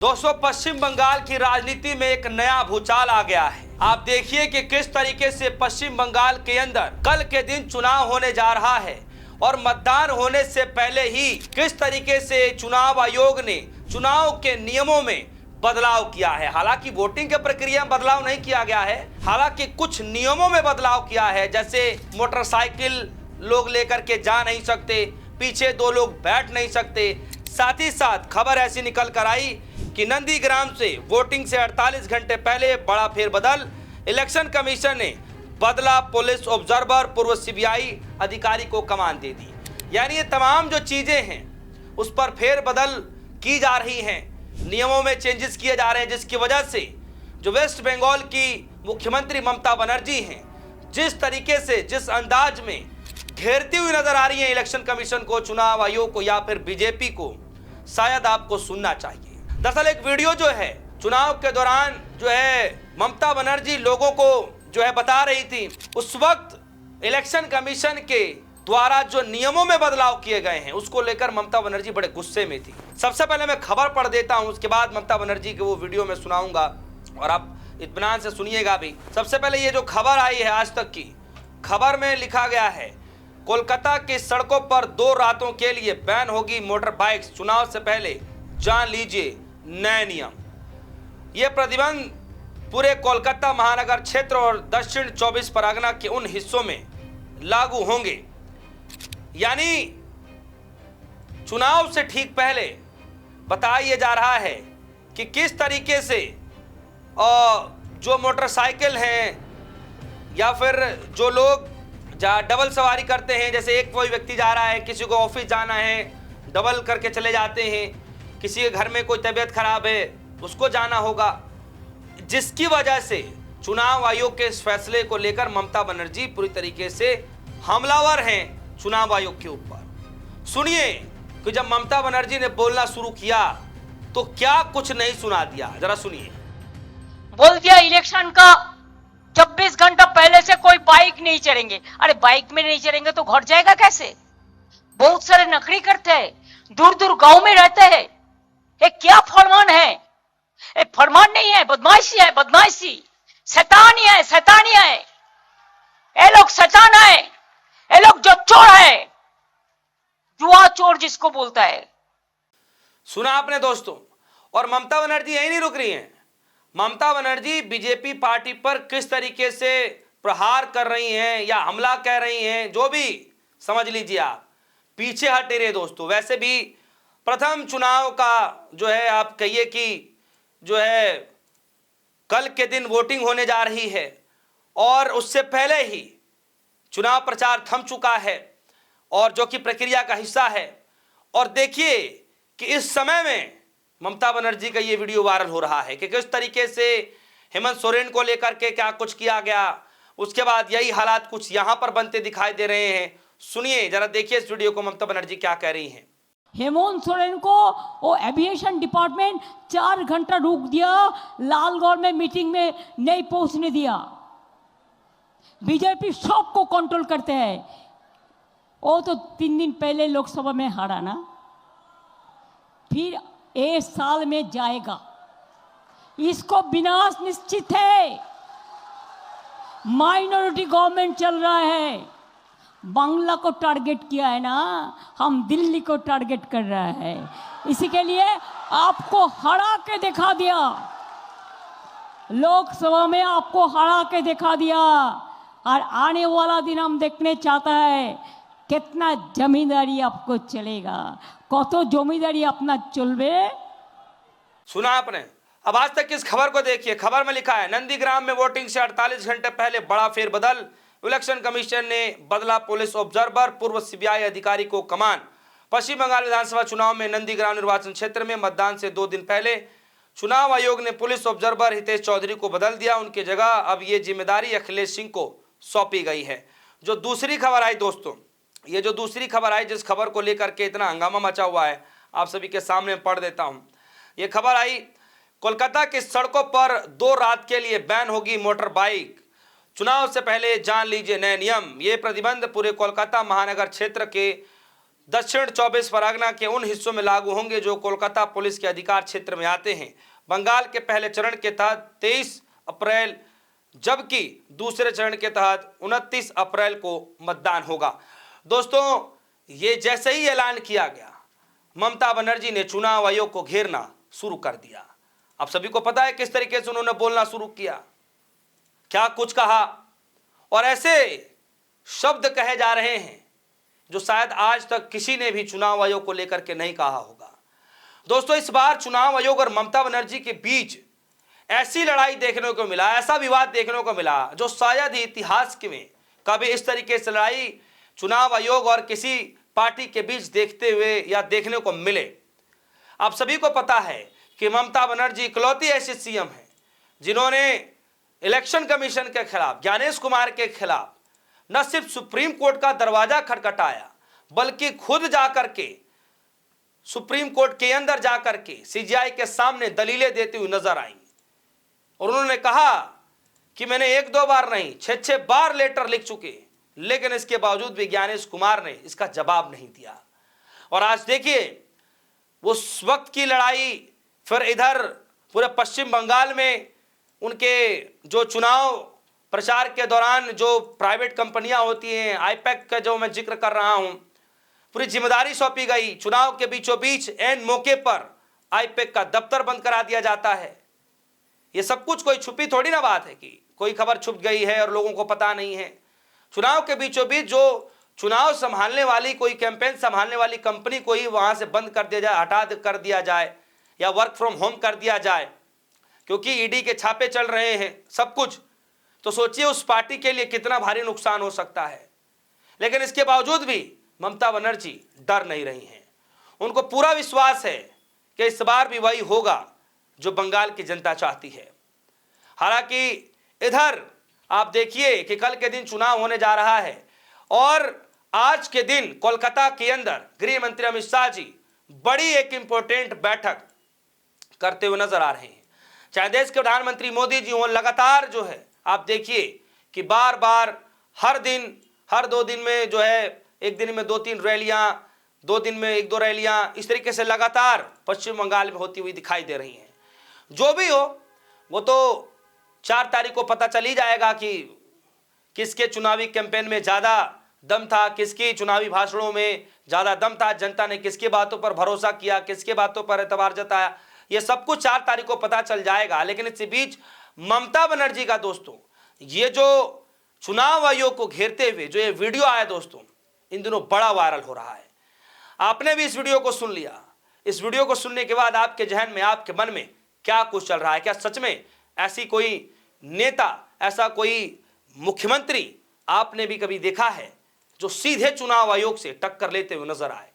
दोस्तों, पश्चिम बंगाल की राजनीति में एक नया भूचाल आ गया है। आप देखिए कि किस तरीके से पश्चिम बंगाल के अंदर कल के दिन चुनाव होने जा रहा है और मतदान होने से पहले ही किस तरीके से चुनाव आयोग ने चुनाव के नियमों में बदलाव किया है। हालांकि वोटिंग के प्रक्रिया में बदलाव नहीं किया गया है, हालांकि कुछ नियमों में बदलाव किया है। जैसे मोटरसाइकिल लोग लेकर के जा नहीं सकते, पीछे दो लोग बैठ नहीं सकते। साथ ही साथ खबर ऐसी निकल कर आई कि नंदीग्राम से वोटिंग से 48 घंटे पहले बड़ा फेरबदल, इलेक्शन कमीशन ने बदला पुलिस ऑब्जर्वर, पूर्व सीबीआई अधिकारी को कमान दे दी। यानी ये तमाम जो चीजें हैं उस पर फेरबदल की जा रही हैं, नियमों में चेंजेस किए जा रहे हैं, जिसकी वजह से जो वेस्ट बंगाल की मुख्यमंत्री ममता बनर्जी हैं, जिस तरीके से जिस अंदाज में घेरती हुई नजर आ रही है इलेक्शन कमीशन को, चुनाव आयोग को या फिर बीजेपी को, शायद आपको सुनना चाहिए। दरअसल एक वीडियो जो है चुनाव के दौरान जो है ममता बनर्जी लोगों को जो है बता रही थी, उस वक्त इलेक्शन कमीशन के द्वारा जो नियमों में बदलाव किए गए हैं उसको लेकर ममता बनर्जी बड़े गुस्से में थी। सबसे पहले मैं खबर पढ़ देता हूं, उसके बाद ममता बनर्जी के वो वीडियो में सुनाऊंगा और आप इत्मीनान से सुनिएगा भी। सबसे पहले ये जो खबर आई है आज तक की, खबर में लिखा गया है कोलकाता की सड़कों पर 2 रातों के लिए बैन होगी मोटर बाइक्स, चुनाव से पहले जान लीजिए नए नियम। यह प्रतिबंध पूरे कोलकाता महानगर क्षेत्र और दक्षिण 24 परगना के उन हिस्सों में लागू होंगे। यानी चुनाव से ठीक पहले बताया जा रहा है कि किस तरीके से जो मोटरसाइकिल हैं या फिर जो लोग डबल सवारी करते हैं, जैसे एक कोई व्यक्ति जा रहा है, किसी को ऑफिस जाना है, डबल करके चले जाते हैं, किसी के घर में कोई तबीयत खराब है उसको जाना होगा, जिसकी वजह से चुनाव आयोग के इस फैसले को लेकर ममता बनर्जी पूरी तरीके से हमलावर हैं चुनाव आयोग के ऊपर। सुनिए कि जब ममता बनर्जी ने बोलना शुरू किया तो क्या कुछ नहीं सुना दिया, जरा सुनिए। बोल दिया इलेक्शन का 24 घंटा पहले से कोई बाइक नहीं चढ़ेंगे। अरे बाइक में नहीं चढ़ेंगे तो घर जाएगा कैसे? बहुत सारे नकरी करते हैं, दूर दूर गांव में रहते हैं। ये क्या फरमान है? ये फरमान नहीं है, बदमाशी है, बदमाशी, शैतानी है, शैतानी है। ये लोग शैतान है, ये लोग जो चोर है, जुआ चोर जिसको बोलता है। सुना आपने दोस्तों। और ममता बनर्जी यही नहीं रुक रही हैं। ममता बनर्जी बीजेपी पार्टी पर किस तरीके से प्रहार कर रही हैं या हमला कह रही हैं, जो भी समझ लीजिए आप, पीछे हट नहीं रहे दोस्तों। वैसे भी प्रथम चुनाव का जो है आप कहिए कि जो है कल के दिन वोटिंग होने जा रही है और उससे पहले ही चुनाव प्रचार थम चुका है और जो कि प्रक्रिया का हिस्सा है। और देखिए कि इस समय में ममता बनर्जी का ये वीडियो वायरल हो रहा है कि किस तरीके से हेमंत सोरेन को लेकर के क्या कुछ किया गया, उसके बाद यही हालात कुछ यहां पर बनते दिखाई दे रहे हैं। सुनिए जरा, देखिए इस वीडियो को, ममता बनर्जी क्या कह रही हैं। हेमंत सोरेन को वो एविएशन डिपार्टमेंट 4 घंटा रोक दिया, लालगढ़ में मीटिंग में नहीं पहुंचने दिया। बीजेपी सबको कंट्रोल करते हैं। वो तो 3 दिन पहले लोकसभा में हारा ना, फिर 1 साल में जाएगा। इसको विनाश निश्चित है। माइनॉरिटी गवर्नमेंट चल रहा है, बांग्ला को टारगेट किया है ना, हम दिल्ली को टारगेट कर रहा है। इसी के लिए आपको हरा के दिखा दिया, लोकसभा में आपको हरा के दिखा दिया। और आने वाला दिन हम देखने चाहता है कितना जमींदारी आपको चलेगा, कतो जमींदारी अपना चलबे। सुना आपने। अब आज तक इस खबर को देखिए। खबर में लिखा है नंदीग्राम में वोटिंग से 48 घंटे पहले बड़ा फेरबदल, इलेक्शन कमीशन ने बदला पुलिस ऑब्जर्वर, पूर्व सीबीआई अधिकारी को कमान। पश्चिम बंगाल विधानसभा चुनाव में नंदीग्राम निर्वाचन क्षेत्र में मतदान से 2 दिन पहले चुनाव आयोग ने पुलिस ऑब्जर्वर हितेश चौधरी को बदल दिया। उनकी जगह अब ये जिम्मेदारी अखिलेश सिंह को सौंपी गई है। जो दूसरी खबर आई दोस्तों, ये जो दूसरी खबर आई, जिस खबर को लेकर के इतना हंगामा मचा हुआ है, आप सभी के सामने पढ़ देता हूं। ये खबर आई कोलकाता की सड़कों पर 2 रात के लिए बैन होगी मोटर बाइक, चुनाव से पहले जान लीजिए नए नियम। ये प्रतिबंध पूरे कोलकाता महानगर क्षेत्र के दक्षिण 24 परगना के उन हिस्सों में लागू होंगे जो कोलकाता पुलिस के अधिकार क्षेत्र में आते हैं। बंगाल के पहले चरण के तहत 23 अप्रैल जबकि दूसरे चरण के तहत 29 अप्रैल को मतदान होगा। दोस्तों, ये जैसे ही ऐलान किया गया, ममता बनर्जी ने चुनाव आयोग को घेरना शुरू कर दिया। आप सभी को पता है किस तरीके से उन्होंने बोलना शुरू किया, क्या कुछ कहा, और ऐसे शब्द कहे जा रहे हैं जो शायद आज तक किसी ने भी चुनाव आयोग को लेकर के नहीं कहा होगा। दोस्तों, इस बार चुनाव आयोग और ममता बनर्जी के बीच ऐसी लड़ाई देखने को मिला, ऐसा विवाद देखने को मिला जो शायद ही इतिहास में कभी इस तरीके से लड़ाई चुनाव आयोग और किसी पार्टी के बीच देखते हुए या देखने को मिले। आप सभी को पता है कि ममता बनर्जी इकलौती ऐसी सीएम है जिन्होंने इलेक्शन कमीशन के खिलाफ, ज्ञानेश कुमार के खिलाफ न सिर्फ सुप्रीम कोर्ट का दरवाजा खटखटाया बल्कि खुद जाकर के सुप्रीम कोर्ट के अंदर जाकर के सीजीआई के सामने दलीलें देती हुई नजर आई। और उन्होंने कहा कि मैंने 1-2 बार नहीं 6-6 बार लेटर लिख चुके, लेकिन इसके बावजूद भी ज्ञानेश कुमार ने इसका जवाब नहीं दिया। और आज देखिए, उस वक्त की लड़ाई फिर इधर पूरे पश्चिम बंगाल में उनके जो चुनाव प्रचार के दौरान जो प्राइवेट कंपनियां होती हैं, आईपैक का जो मैं जिक्र कर रहा हूं, पूरी जिम्मेदारी सौंपी गई। चुनाव के बीचों बीच एन मौके पर आईपैक का दफ्तर बंद करा दिया जाता है। ये सब कुछ कोई छुपी थोड़ी ना बात है कि कोई खबर छुप गई है और लोगों को पता नहीं है। चुनाव के बीचों बीच जो चुनाव संभालने वाली, कोई कैंपेन संभालने वाली कंपनी को ही वहां से बंद कर दिया जाए, हटा कर दिया जाए या वर्क फ्रॉम होम कर दिया जाए क्योंकि ईडी के छापे चल रहे हैं, सब कुछ, तो सोचिए उस पार्टी के लिए कितना भारी नुकसान हो सकता है। लेकिन इसके बावजूद भी ममता बनर्जी डर नहीं रही हैं। उनको पूरा विश्वास है कि इस बार भी वही होगा जो बंगाल की जनता चाहती है। हालांकि इधर आप देखिए कि कल के दिन चुनाव होने जा रहा है और आज के दिन कोलकाता के अंदर गृह मंत्री अमित शाह जी बड़ी एक इंपॉर्टेंट बैठक करते हुए नजर आ रहे हैं। चाहे देश के प्रधानमंत्री मोदी जी हों, लगातार जो है आप देखिए कि बार बार हर दिन, हर 2 दिन में जो है, एक दिन में 2-3 रैलियां, 2 दिन में 1-2 रैलियां, इस तरीके से लगातार पश्चिम बंगाल में होती हुई दिखाई दे रही हैं। जो भी हो, वो तो 4 तारीख को पता चल ही जाएगा कि किसके चुनावी कैंपेन में ज़्यादा दम था, किसकी चुनावी भाषणों में ज़्यादा दम था, जनता ने किसकी बातों पर भरोसा किया, किसके बातों पर एतबार जताया, ये सब कुछ 4 तारीख को पता चल जाएगा। लेकिन इसी बीच ममता बनर्जी का दोस्तों ये जो चुनाव आयोग को घेरते हुए जो ये वीडियो आया दोस्तों, इन दिनों बड़ा वायरल हो रहा है। आपने भी इस वीडियो को सुन लिया। इस वीडियो को सुनने के बाद आपके जहन में, आपके मन में क्या कुछ चल रहा है? क्या सच में ऐसी कोई नेता, ऐसा कोई मुख्यमंत्री आपने भी कभी देखा है जो सीधे चुनाव आयोग से टक्कर लेते हुए नजर आए?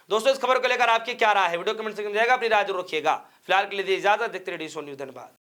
दोस्तों, इस खबर को लेकर आपकी क्या राय है? वीडियो कमेंट सेक्शन में जाएगा, अपनी राय जरूर रखिएगा। फिलहाल के लिए इजाजत, देखते रहिए डी न्यूज़। धन्यवाद।